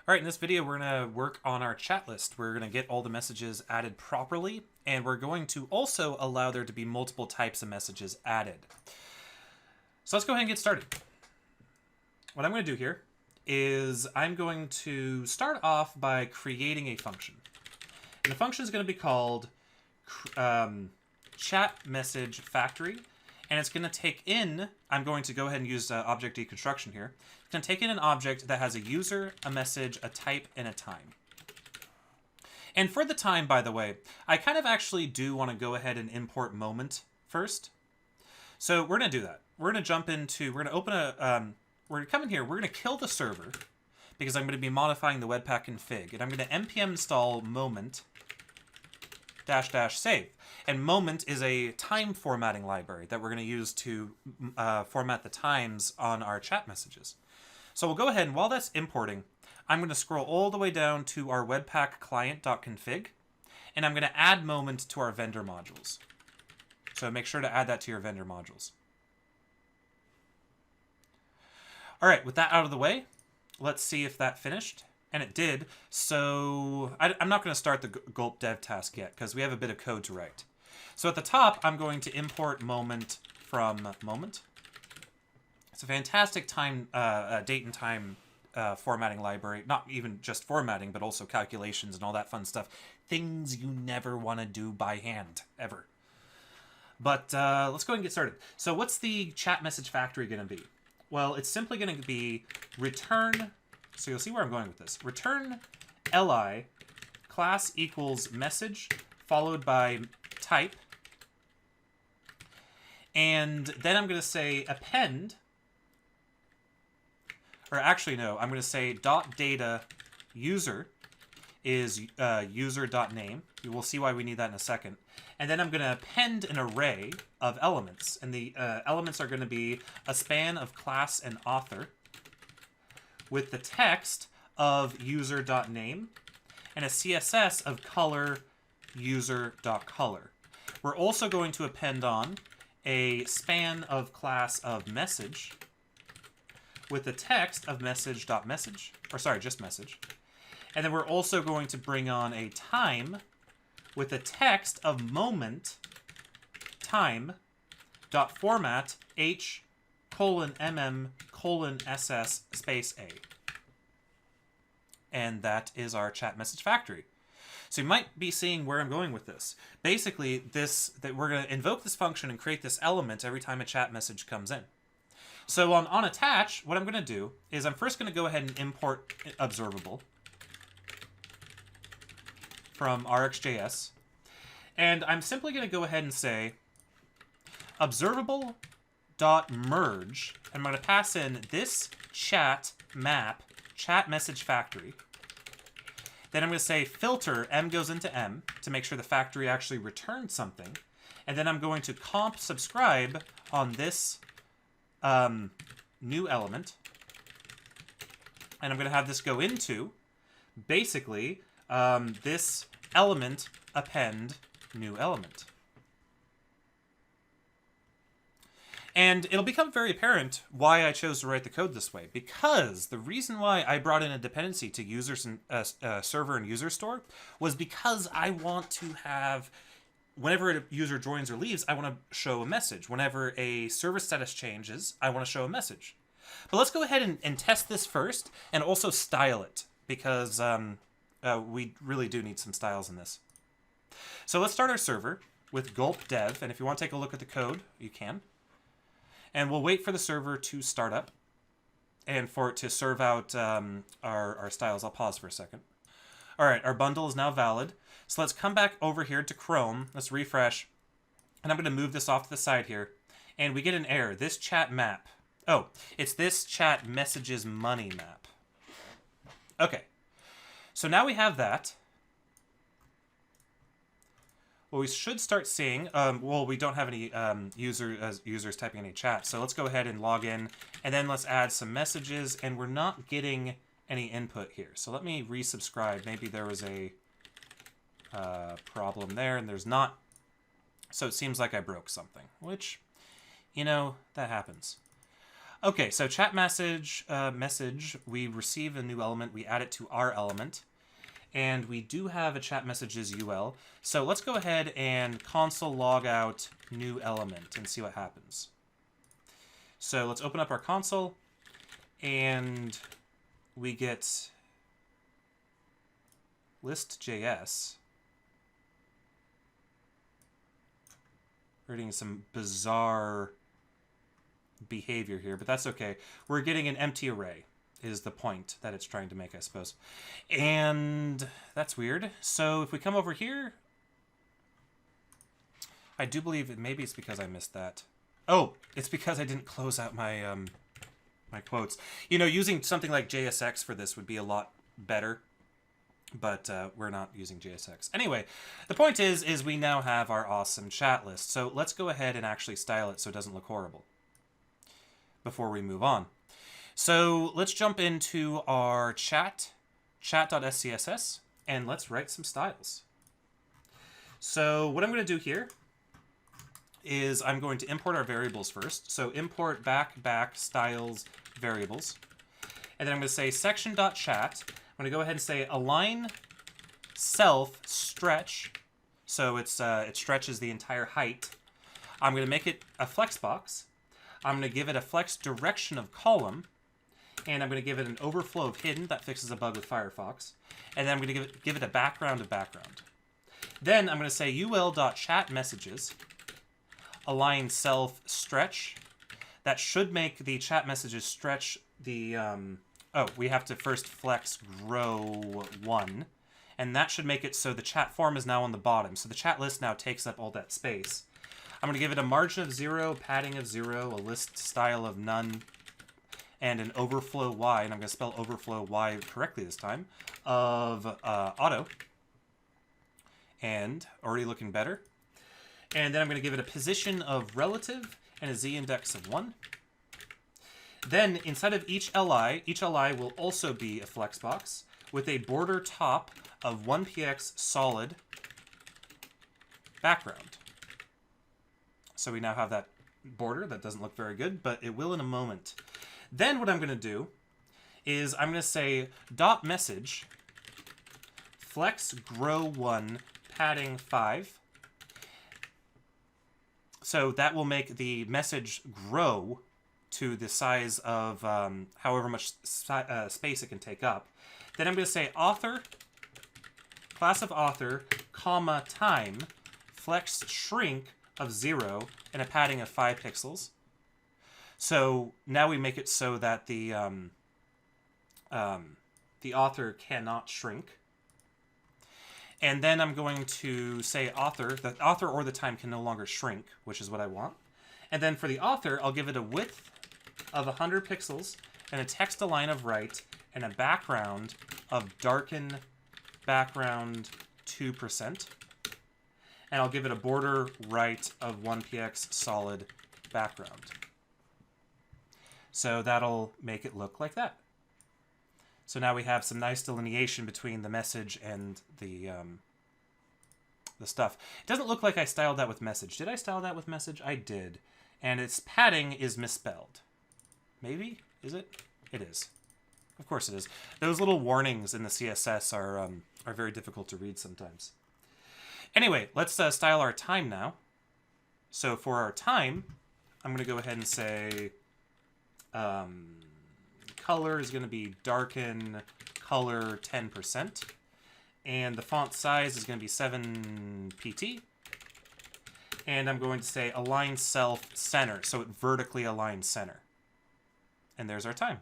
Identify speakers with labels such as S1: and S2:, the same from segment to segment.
S1: All right, in this video, we're going to work on our chat list. We're going to get all the messages added properly, and we're going to also allow there to be multiple types of messages added. So let's go ahead and get started. What I'm going to do here is I'm going to start off by creating a function. And the function is going to be called chat message factory. And it's going to take in, I'm going to go ahead and use object deconstruction here. It's going to take in an object that has a user, a message, a type, and a time. And for the time, by the way, I kind of actually do want to go ahead and import moment first. So we're going to do that. We're going to jump into, we're going to open a, we're going to come in here, we're going to kill the server because I'm going to be modifying the Webpack config. And I'm going to npm install moment -- save. And moment is a time formatting library that we're going to use to format the times on our chat messages. So we'll go ahead and while that's importing, I'm going to scroll all the way down to our Webpack client.config, and I'm going to add moment to our vendor modules. So make sure to add that to your vendor modules. All right, with that out of the way, let's see if that finished. And it did, so I'm not going to start the gulp dev task yet because we have a bit of code to write. So at the top, I'm going to import moment from moment. It's a fantastic time, date and time formatting library. Not even just formatting, but also calculations and all that fun stuff. Things you never want to do by hand, ever. But let's go ahead and get started. So what's the chat message factory going to be? Well, it's simply going to be return... So you'll see where I'm going with this. Return li class equals message followed by type. And then I'm going to say append. Or actually, no. I'm going to say .data user is user.name. We will see why we need that in a second. And then I'm going to append an array of elements. And the elements are going to be a span of class and author, with the text of user.name and a CSS of color user.color. We're also going to append on a span of class of message with the text of message.message, or sorry, just message. And then we're also going to bring on a time with the text of moment time.format h:/mm:/ss space a. And that is our chat message factory. So you might be seeing where I'm going with this. Basically, that we're going to invoke this function and create this element every time a chat message comes in. So on attach, what I'm going to do is I'm first going to go ahead and import observable from RxJS. And I'm simply going to go ahead and say observable.merge, and I'm going to pass in this chat map, chat message factory. Then I'm going to say filter, m goes into m, to make sure the factory actually returns something. And then I'm going to comp subscribe on this new element. And I'm going to have this go into, basically, this element append new element. And it'll become very apparent why I chose to write the code this way, because the reason why I brought in a dependency to users and server and user store was because I want to have, whenever a user joins or leaves, I want to show a message. Whenever a server status changes, I want to show a message. But let's go ahead and test this first and also style it, because we really do need some styles in this. So let's start our server with gulp dev, and if you want to take a look at the code, you can. And we'll wait for the server to start up and for it to serve out our styles. I'll pause for a second. All right, our bundle is now valid. So let's come back over here to Chrome. Let's refresh. And I'm going to move this off to the side here. And we get an error. This chat map. Oh, it's this chat messages money map. Okay. So now we have that. What we should start seeing, well, we don't have any users typing any chat, so let's go ahead and log in, and then let's add some messages, and we're not getting any input here. So let me resubscribe. Maybe there was a problem there, and there's not. So it seems like I broke something, which, you know, that happens. Okay, so chat message, we receive a new element, we add it to our element, and we do have a chat messages UL. So let's go ahead and console log out new element and see what happens. So let's open up our console, and we get list.js. We're getting some bizarre behavior here, but that's okay. We're getting an empty array is the point that it's trying to make, I suppose. And that's weird. So if we come over here, I do believe maybe it's because I missed that. Oh, it's because I didn't close out my my quotes. You know, using something like JSX for this would be a lot better, but we're not using JSX. Anyway, the point is we now have our awesome chat list. So let's go ahead and actually style it so it doesn't look horrible before we move on. So let's jump into our chat.scss, and let's write some styles. So what I'm going to do here is I'm going to import our variables first. So import back styles variables. And then I'm going to say section.chat. I'm going to go ahead and say align self stretch. So it stretches the entire height. I'm going to make it a flex box. I'm going to give it a flex direction of column. And I'm going to give it an overflow of hidden. That fixes a bug with Firefox. And then I'm going to give it a background of background. Then I'm going to say ul.chat messages. Align self stretch. That should make the chat messages stretch the oh, we have to first flex grow 1, and that should make it so the chat form is now on the bottom, so the chat list now takes up all that space. I'm going to give it a margin of 0, padding of 0, a list style of none, and an overflow y, and I'm going to spell overflow y correctly this time, of auto, and already looking better. And then I'm going to give it a position of relative and a z-index of 1. Then inside of each li will also be a flexbox with a border top of 1px solid background. So we now have that border. That doesn't look very good, but it will in a moment. Then what I'm going to do is I'm going to say dot message flex grow 1 padding 5. So that will make the message grow to the size of however much space it can take up. Then I'm going to say author, class of author, comma, time, flex shrink of 0, and a padding of 5 pixels. So now we make it so that the author cannot shrink. And then I'm going to say author. The author or the time can no longer shrink, which is what I want. And then for the author, I'll give it a width of 100 pixels and a text align of right and a background of darken background 2%. And I'll give it a border right of 1px solid background. So that'll make it look like that. So now we have some nice delineation between the message and the stuff. It doesn't look like I styled that with message. Did I style that with message? I did. And its padding is misspelled. Maybe? Is it? It is. Of course it is. Those little warnings in the CSS are very difficult to read sometimes. Anyway, let's style our time now. So for our time, I'm going to go ahead and say color is going to be darken color 10%. And the font size is going to be 7 pt. And I'm going to say align self center, so it vertically aligns center. And there's our time.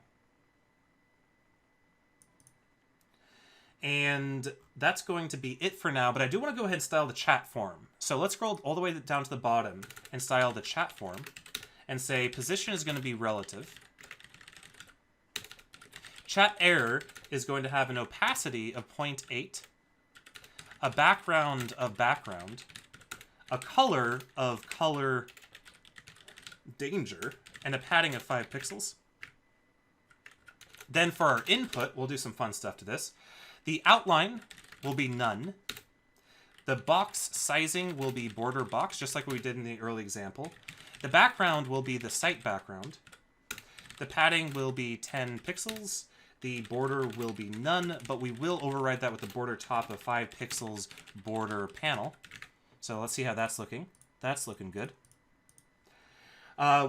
S1: And that's going to be it for now, but I do want to go ahead and style the chat form. So let's scroll all the way down to the bottom and style the chat form and say position is going to be relative. Chat error is going to have an opacity of 0.8, a background of background, a color of color danger, and a padding of 5 pixels. Then for our input, we'll do some fun stuff to this. The outline will be none. The box sizing will be border box, just like we did in the early example. The background will be the site background. The padding will be 10 pixels. The border will be none, but we will override that with the border top of 5 pixels border panel. So let's see how that's looking. That's looking good.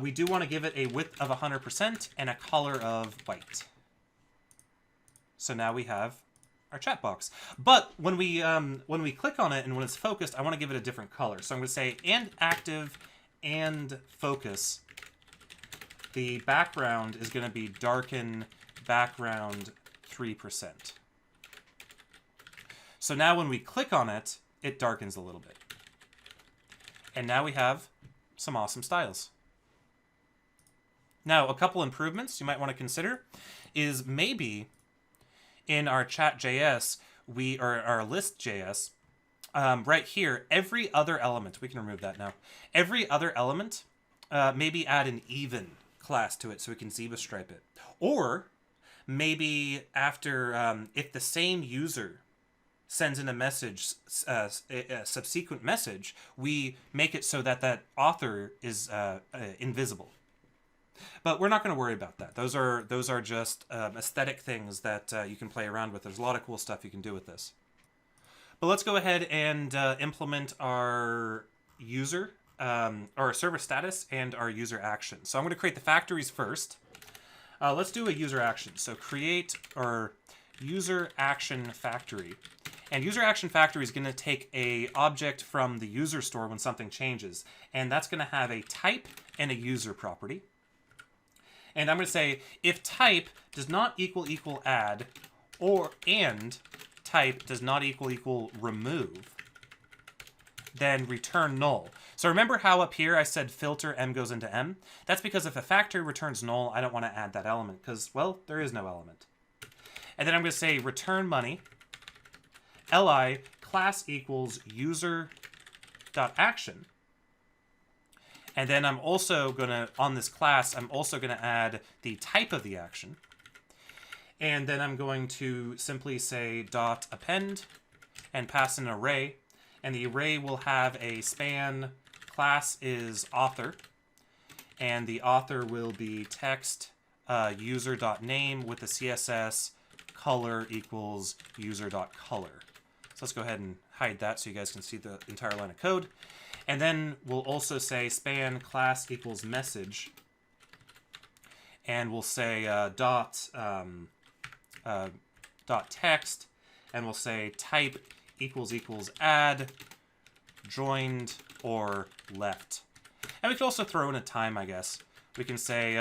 S1: We do want to give it a width of 100% and a color of white. So now we have our chat box. But when we click on it and when it's focused, I want to give it a different color. So I'm going to say and active and focus. The background is going to be darken background 3%. So now when we click on it, it darkens a little bit. And now we have some awesome styles. Now, a couple improvements you might want to consider is maybe in our chat.js, or our list.js, right here, every other element, we can remove that now, every other element, maybe add an even class to it so we can Zebra stripe it. Or maybe after, if the same user sends in a message, a subsequent message, we make it so that that author is invisible. But we're not going to worry about that. Those are just aesthetic things that you can play around with. There's a lot of cool stuff you can do with this. But let's go ahead and implement our user, our server status, and our user action. So I'm going to create the factories first. Let's do a user action. So create our user action factory. And user action factory is going to take a object from the user store when something changes. And that's going to have a type and a user property. And I'm going to say if type does not equal add, and type does not equal remove, then return null. So remember how up here I said filter m goes into m? That's because if a factory returns null, I don't want to add that element because, well, there is no element. And then I'm going to say return money, li class equals user.action. And then I'm also going to, on this class, I'm also going to add the type of the action. And then I'm going to simply say dot append and pass an array. And the array will have a span, class is author. And the author will be text user.name with the CSS color equals user.color. So let's go ahead and hide that so you guys can see the entire line of code. And then we'll also say span class equals message. And we'll say dot text. And we'll say type equals add, joined, or left. And we can also throw in a time, I guess. We can say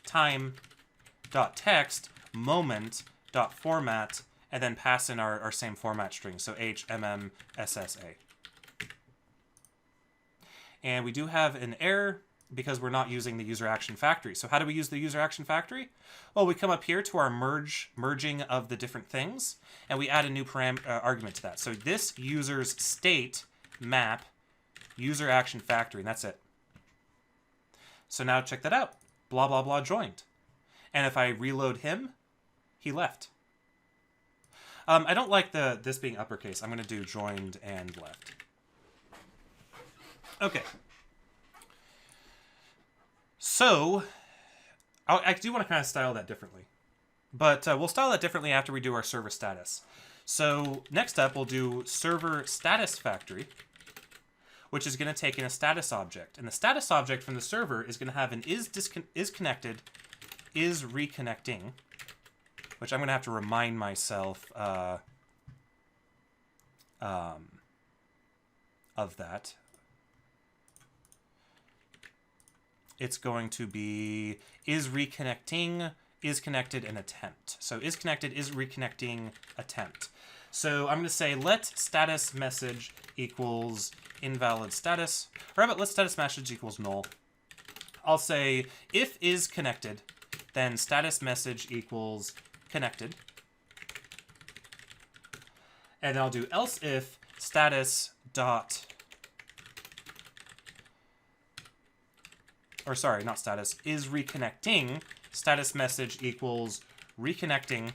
S1: time.text moment.format and then pass in our same format string. So HMMSSA. And we do have an error because we're not using the user action factory. So how do we use the user action factory? Well, we come up here to our merging of the different things, and we add a new argument to that. So this user's state map user action factory, and that's it. So now check that out. Blah, blah, blah joined. And if I reload him, he left. I don't like this being uppercase. I'm going to do joined and left. Okay. So, I do want to kind of style that differently. But we'll style that differently after we do our server status. So, next up, we'll do server status factory, which is going to take in a status object. And the status object from the server is going to have an is connected, is reconnecting, which I'm going to have to remind myself of that. It's going to be is reconnecting, is connected, and attempt. So is connected, is reconnecting, attempt. So I'm going to say let status message equals invalid status. Or how about let status message equals null. I'll say if is connected, then status message equals connected. And then I'll do else if status dot, or sorry, not status, is reconnecting, status message equals reconnecting,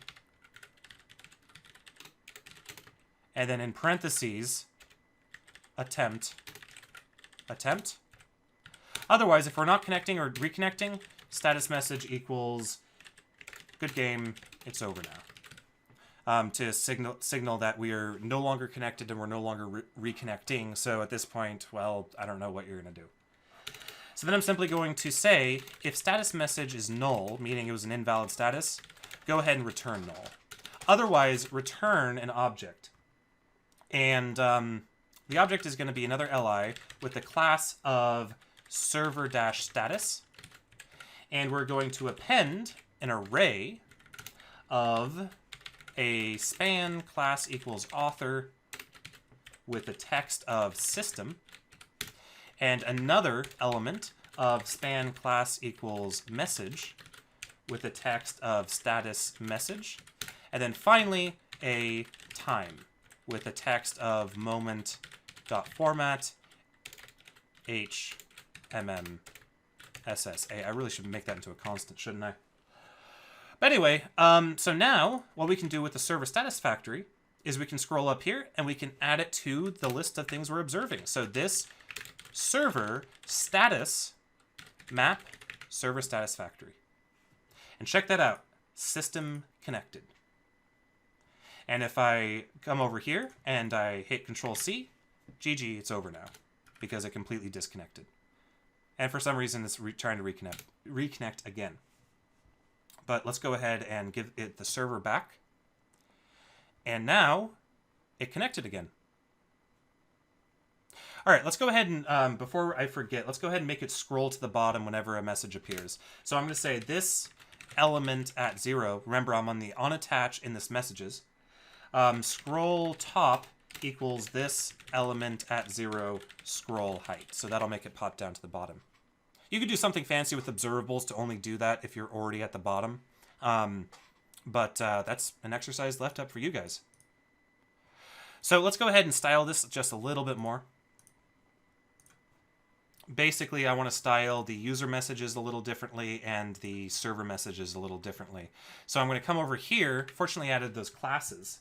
S1: and then in parentheses, attempt. Otherwise, if we're not connecting or reconnecting, status message equals good game, it's over now. To signal that we are no longer connected and we're no longer reconnecting. So at this point, well, I don't know what you're going to do. So then I'm simply going to say, if status message is null, meaning it was an invalid status, go ahead and return null. Otherwise, return an object. And the object is going to be another li with the class of server-status. And we're going to append an array of a span class equals author with the text of system, and another element of span class equals message with the text of status message, and then finally a time with the text of moment.format HMMSSA. I really should make that into a constant, shouldn't I? But anyway, so now what we can do with the server status factory is we can scroll up here and we can add it to the list of things we're observing. So this server status map server status factory. And check that out, system connected. And if I come over here and I hit Control-C, GG, it's over now because it completely disconnected. And for some reason, it's trying to reconnect again. But let's go ahead and give it the server back. And now it connected again. All right, let's go ahead and, before I forget, let's go ahead and make it scroll to the bottom whenever a message appears. So I'm going to say this element at 0. Remember, I'm on the onAttach in this messages. Scroll top equals this element at 0 scroll height. So that'll make it pop down to the bottom. You could do something fancy with observables to only do that if you're already at the bottom. But that's an exercise left up for you guys. So let's go ahead and style this just a little bit more. Basically, I want to style the user messages a little differently and the server messages a little differently. So I'm going to come over here. Fortunately, I added those classes.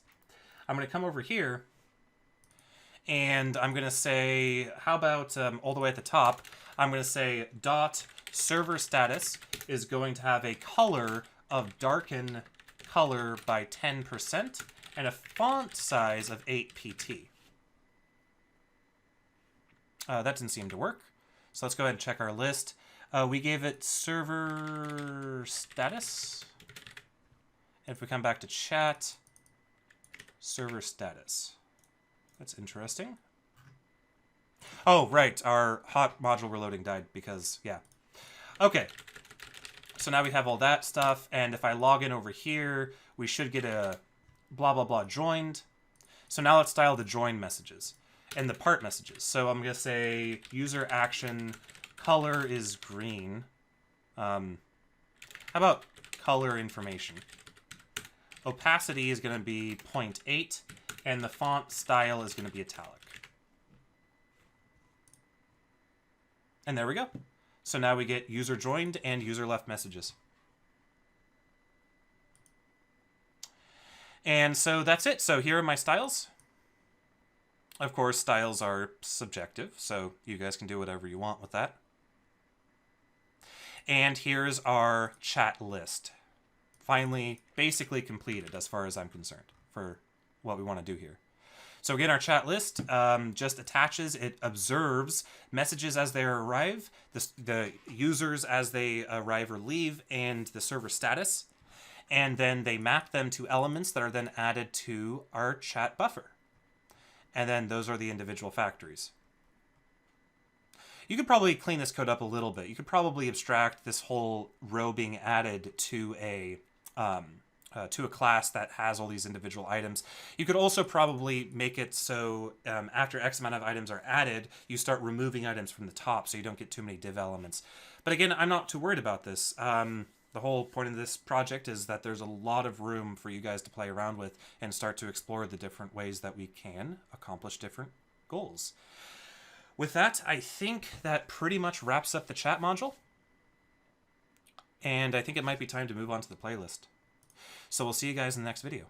S1: I'm going to come over here and I'm going to say, how about all the way at the top, I'm going to say dot server status is going to have a color of darken color by 10% and a font size of 8 pt. That didn't seem to work. So let's go ahead and check our list. We gave it server status. And if we come back to chat, server status. That's interesting. Oh, right. Our hot module reloading died because, yeah. Okay. So now we have all that stuff. And if I log in over here, we should get a blah, blah, blah joined. So now let's style the join messages and the part messages. So I'm going to say user action color is green. How about color information? Opacity is going to be 0.8 and the font style is going to be italic. And there we go. So now we get user joined and user left messages. And so that's it. So here are my styles. Of course, styles are subjective, so you guys can do whatever you want with that. And here's our chat list. Finally, basically completed as far as I'm concerned for what we want to do here. So again, our chat list just attaches, it observes messages as they arrive, the users as they arrive or leave, and the server status. And then they map them to elements that are then added to our chat buffer. And then those are the individual factories. You could probably clean this code up a little bit. You could probably abstract this whole row being added to a class that has all these individual items. You could also probably make it so after X amount of items are added, you start removing items from the top so you don't get too many div elements. But again, I'm not too worried about this. The whole point of this project is that there's a lot of room for you guys to play around with and start to explore the different ways that we can accomplish different goals. With that, I think that pretty much wraps up the chat module. And I think it might be time to move on to the playlist. So we'll see you guys in the next video.